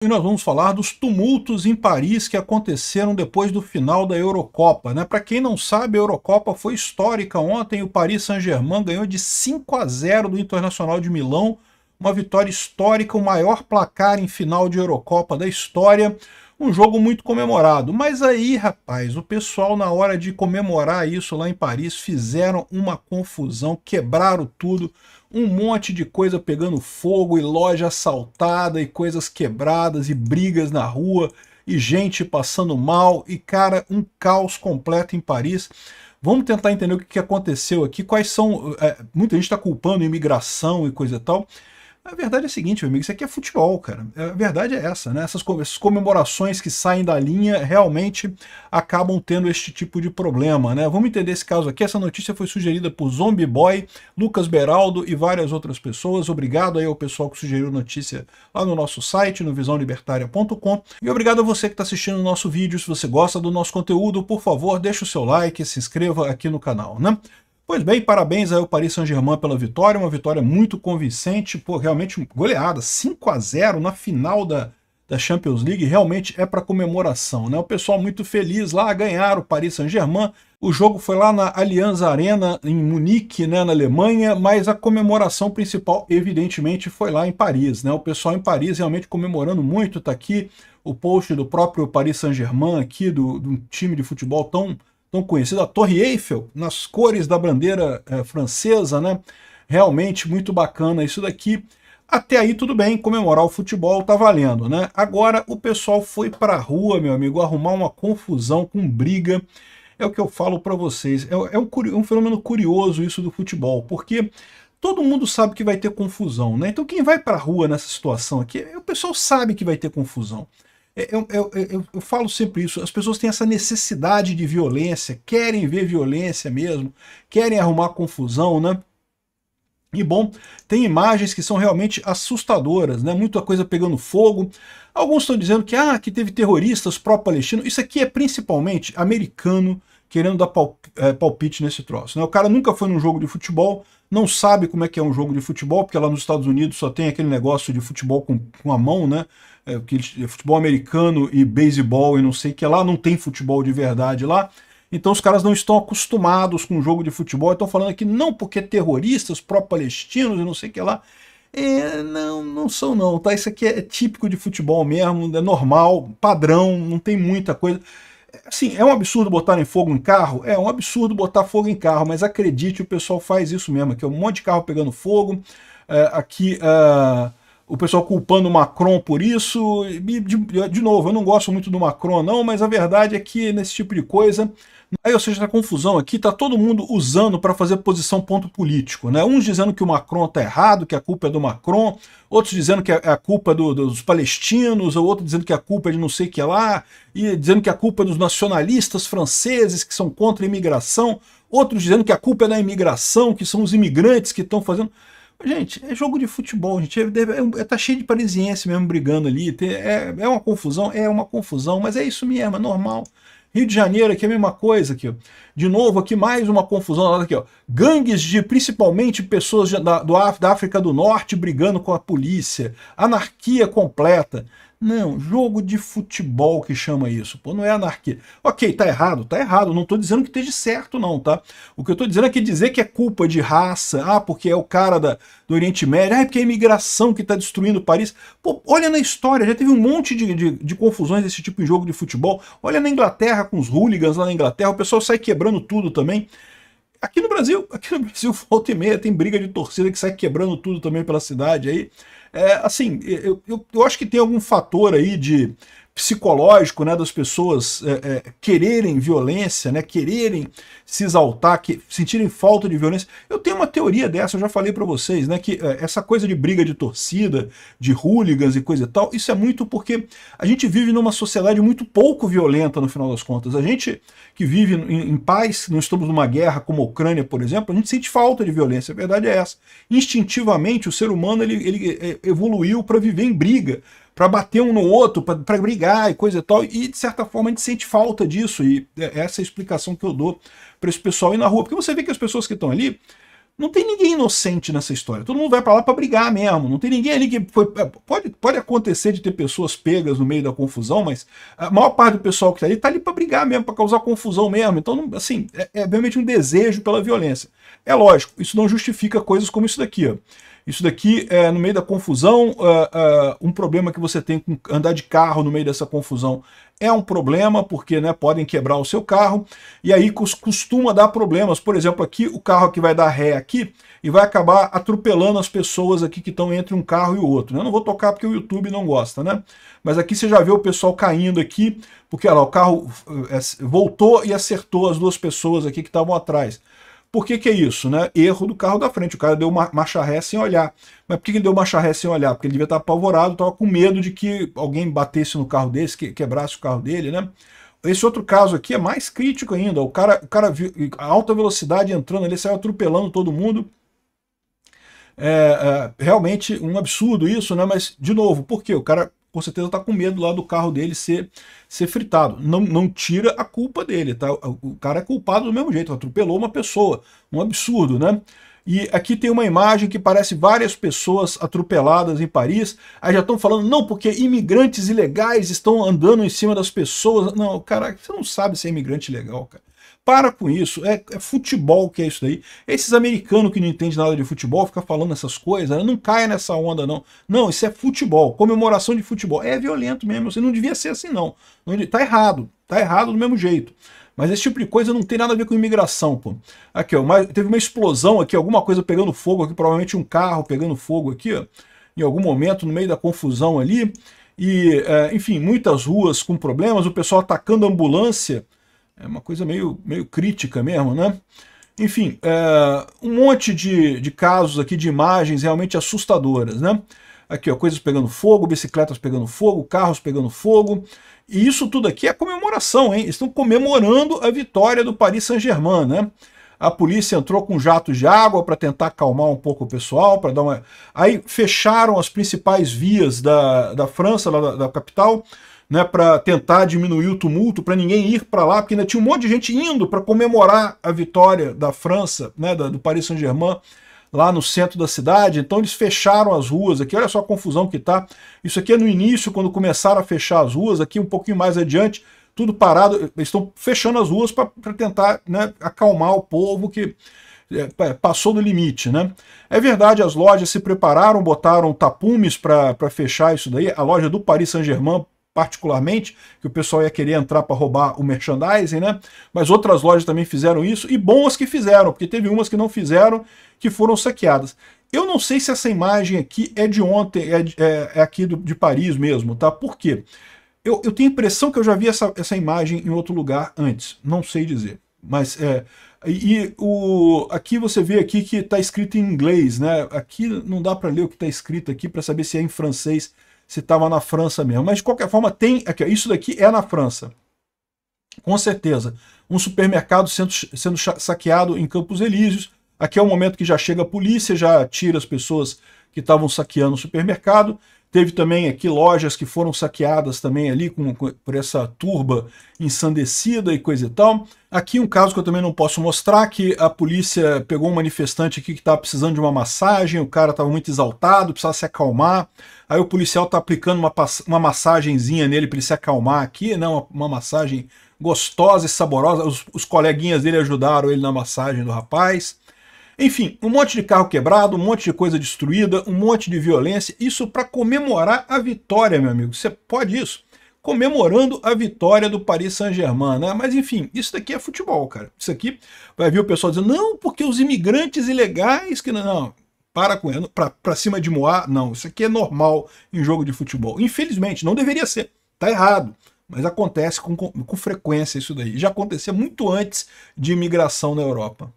E nós vamos falar dos tumultos em Paris que aconteceram depois do final da Eurocopa, né? Para quem não sabe, a Eurocopa foi histórica ontem. O Paris Saint-Germain ganhou de 5-0 do Internacional de Milão, uma vitória histórica, o maior placar em final de Eurocopa da história. Um jogo muito comemorado. Mas aí, rapaz, o pessoal na hora de comemorar isso lá em Paris fizeram uma confusão, quebraram tudo, um monte de coisa pegando fogo e loja assaltada e coisas quebradas e brigas na rua e gente passando mal e, cara, um caos completo em Paris. Vamos tentar entender o que aconteceu aqui, quais são... muita gente está culpando imigração e coisa e tal. A verdade é a seguinte, meu amigo, isso aqui é futebol, cara. A verdade é essa, né? Essas comemorações que saem da linha realmente acabam tendo este tipo de problema, né? Vamos entender esse caso aqui. Essa notícia foi sugerida por Zombie Boy, Lucas Beraldo e várias outras pessoas. Obrigado aí ao pessoal que sugeriu a notícia lá no nosso site, no visãolibertaria.com. E obrigado a você que está assistindo o nosso vídeo. Se você gosta do nosso conteúdo, por favor, deixa o seu like, se inscreva aqui no canal, né? Pois bem, parabéns ao Paris Saint-Germain pela vitória, uma vitória muito convincente, pô, realmente goleada, 5-0 na final da Champions League, realmente é para comemoração, né? O pessoal muito feliz lá, ganharam o Paris Saint-Germain, o jogo foi lá na Allianz Arena, em Munique, né, na Alemanha, mas a comemoração principal, evidentemente, foi lá em Paris, né? O pessoal em Paris realmente comemorando muito, tá aqui o post do próprio Paris Saint-Germain, aqui do time de futebol tão conhecida, a Torre Eiffel, nas cores da bandeira francesa, né? Realmente muito bacana isso daqui. Até aí tudo bem, comemorar o futebol tá valendo, né? Agora o pessoal foi pra rua, meu amigo, arrumar uma confusão com briga. É o que eu falo para vocês. Um fenômeno curioso isso do futebol, porque todo mundo sabe que vai ter confusão, né? Então quem vai pra rua nessa situação aqui, o pessoal sabe que vai ter confusão. Eu falo sempre isso, as pessoas têm essa necessidade de violência, querem ver violência mesmo, querem arrumar confusão, né? E bom, tem imagens que são realmente assustadoras, né? Muita coisa pegando fogo. Alguns estão dizendo que teve terroristas pró-palestinos. Isso aqui é principalmente americano querendo dar palpite nesse troço, né? O cara nunca foi num jogo de futebol, não sabe como é que é um jogo de futebol, porque lá nos Estados Unidos só tem aquele negócio de futebol com a mão, né? Futebol americano e beisebol e não sei o que lá, não tem futebol de verdade lá. Então os caras não estão acostumados com o jogo de futebol, estão falando aqui não porque terroristas pró-palestinos e não sei o que lá. Não são não, tá? Isso aqui é típico de futebol mesmo, é normal, padrão, não tem muita coisa. Assim, é um absurdo botarem fogo em carro? É um absurdo botar fogo em carro, mas acredite, o pessoal faz isso mesmo, aqui é um monte de carro pegando fogo, o pessoal culpando o Macron por isso, e de novo, eu não gosto muito do Macron não, mas a verdade é que nesse tipo de coisa, aí, ou seja, na confusão aqui, tá todo mundo usando para fazer posição ponto político, né? Uns dizendo que o Macron tá errado, que a culpa é do Macron, outros dizendo que é a culpa dos palestinos, ou outro dizendo que a culpa é de não sei o que lá, e dizendo que a culpa é dos nacionalistas franceses que são contra a imigração, outros dizendo que a culpa é da imigração, que são os imigrantes que estão fazendo... Gente, é jogo de futebol, gente. Tá cheio de parisiense mesmo brigando ali. É uma confusão, mas é isso mesmo, é normal. Rio de Janeiro aqui é a mesma coisa aqui, ó. De novo aqui mais uma confusão aqui, ó. Gangues de principalmente pessoas da África do Norte brigando com a polícia. Anarquia completa. Não, jogo de futebol que chama isso, pô, não é anarquia. Ok, tá errado, não tô dizendo que esteja certo não, tá? O que eu tô dizendo é que dizer que é culpa de raça, porque é o cara do Oriente Médio, é porque é a imigração que tá destruindo Paris. Pô, olha na história, já teve um monte de confusões desse tipo em jogo de futebol. Olha na Inglaterra, com os hooligans lá na Inglaterra, o pessoal sai quebrando tudo também. Aqui no Brasil, volta e meia, tem briga de torcida que sai quebrando tudo também pela cidade aí. Assim, eu acho que tem algum fator aí de psicológico, né, das pessoas quererem violência, né, quererem se exaltar, sentirem falta de violência. Eu tenho uma teoria dessa, eu já falei para vocês, né, que essa coisa de briga de torcida, de hooligans e coisa e tal, isso é muito porque a gente vive numa sociedade muito pouco violenta no final das contas. A gente que vive em paz, não estamos numa guerra como a Ucrânia, por exemplo, a gente sente falta de violência, a verdade é essa. Instintivamente o ser humano ele evoluiu para viver em briga, para bater um no outro, para brigar e coisa e tal, e de certa forma a gente sente falta disso, e essa é a explicação que eu dou para esse pessoal ir na rua, porque você vê que as pessoas que estão ali Não tem ninguém inocente nessa história. Todo mundo vai para lá para brigar mesmo. Não tem ninguém ali que foi... Pode acontecer de ter pessoas pegas no meio da confusão, mas a maior parte do pessoal que tá ali para brigar mesmo, para causar confusão mesmo. Então, assim, é realmente um desejo pela violência. É lógico, isso não justifica coisas como isso daqui, ó. Isso daqui, no meio da confusão, um problema que você tem com andar de carro no meio dessa confusão é um problema, porque, né, podem quebrar o seu carro, e aí costuma dar problemas. Por exemplo, aqui o carro aqui vai dar ré aqui e vai acabar atropelando as pessoas aqui que estão entre um carro e o outro. Eu não vou tocar porque o YouTube não gosta, né? Mas aqui você já vê o pessoal caindo aqui, porque olha lá, o carro voltou e acertou as duas pessoas aqui que estavam atrás. Por que é isso, né? Erro do carro da frente. O cara deu marcha ré sem olhar. Mas por que ele deu marcha ré sem olhar? Porque ele devia estar apavorado, estava com medo de que alguém batesse no carro desse, quebrasse o carro dele, né? Esse outro caso aqui é mais crítico ainda. O cara viu a alta velocidade entrando ali, saiu atropelando todo mundo. Realmente um absurdo isso, né? Mas, de novo, por quê? O cara com certeza está com medo lá do carro dele ser fritado. Não tira a culpa dele, tá? O cara é culpado do mesmo jeito, atropelou uma pessoa. Um absurdo, né? E aqui tem uma imagem que parece várias pessoas atropeladas em Paris. Aí já estão falando, não, porque imigrantes ilegais estão andando em cima das pessoas. Não, cara, você não sabe se é imigrante ilegal, cara. Para com isso, é futebol que é isso daí. Esses americanos que não entendem nada de futebol ficam falando essas coisas, né? Não caia nessa onda, não. Não, isso é futebol, comemoração de futebol. É violento mesmo, você não devia ser assim, não. Tá errado do mesmo jeito. Mas esse tipo de coisa não tem nada a ver com imigração, pô. Aqui, ó, teve uma explosão aqui, alguma coisa pegando fogo aqui, provavelmente um carro pegando fogo aqui, ó, em algum momento, no meio da confusão ali. E, enfim, muitas ruas com problemas, o pessoal atacando a ambulância. É uma coisa meio crítica mesmo, né? Enfim, um monte de casos aqui, de imagens realmente assustadoras, né? Aqui, ó, coisas pegando fogo, bicicletas pegando fogo, carros pegando fogo. E isso tudo aqui é comemoração, hein? Estão comemorando a vitória do Paris Saint-Germain, né? A polícia entrou com jatos de água para tentar acalmar um pouco o pessoal, para dar uma... Aí fecharam as principais vias da França, lá da capital, né, para tentar diminuir o tumulto, para ninguém ir para lá, porque ainda tinha um monte de gente indo para comemorar a vitória da França, né, do Paris Saint-Germain, lá no centro da cidade. Então eles fecharam as ruas aqui, olha só a confusão que tá. Isso aqui é no início, quando começaram a fechar as ruas, aqui um pouquinho mais adiante, tudo parado, eles estão fechando as ruas para tentar, né, acalmar o povo que passou do limite, né? É verdade, as lojas se prepararam, botaram tapumes para fechar isso daí, a loja do Paris Saint-Germain particularmente, que o pessoal ia querer entrar para roubar o merchandising, né? Mas outras lojas também fizeram isso, e boas que fizeram, porque teve umas que não fizeram, que foram saqueadas. Eu não sei se essa imagem aqui é de ontem, é aqui de Paris mesmo, tá? Por quê? Eu tenho a impressão que eu já vi essa imagem em outro lugar antes, não sei dizer. Mas aqui você vê aqui que está escrito em inglês, né? Aqui não dá para ler o que está escrito aqui para saber se é em francês, se estava na França mesmo. Mas de qualquer forma tem aqui, ó, isso daqui é na França. Com certeza. Um supermercado sendo saqueado em Campos Elíseos. Aqui é o momento que já chega a polícia, já tira as pessoas que estavam saqueando o supermercado. Teve também aqui lojas que foram saqueadas também ali por essa turba ensandecida e coisa e tal. Aqui um caso que eu também não posso mostrar, que a polícia pegou um manifestante aqui que estava precisando de uma massagem, o cara estava muito exaltado, precisava se acalmar. Aí o policial está aplicando uma massagenzinha nele para ele se acalmar aqui, né? Uma massagem gostosa e saborosa. Os coleguinhas dele ajudaram ele na massagem do rapaz. Enfim, um monte de carro quebrado, um monte de coisa destruída, um monte de violência. Isso para comemorar a vitória, meu amigo. Você pode isso? Comemorando a vitória do Paris Saint-Germain, né? Mas enfim, isso daqui é futebol, cara. Isso aqui vai vir o pessoal dizendo, não, porque os imigrantes ilegais que não... Para com ele, para cima de Moá, não. Isso aqui é normal em jogo de futebol. Infelizmente, não deveria ser. Tá errado. Mas acontece com frequência isso daí. Já acontecia muito antes de imigração na Europa.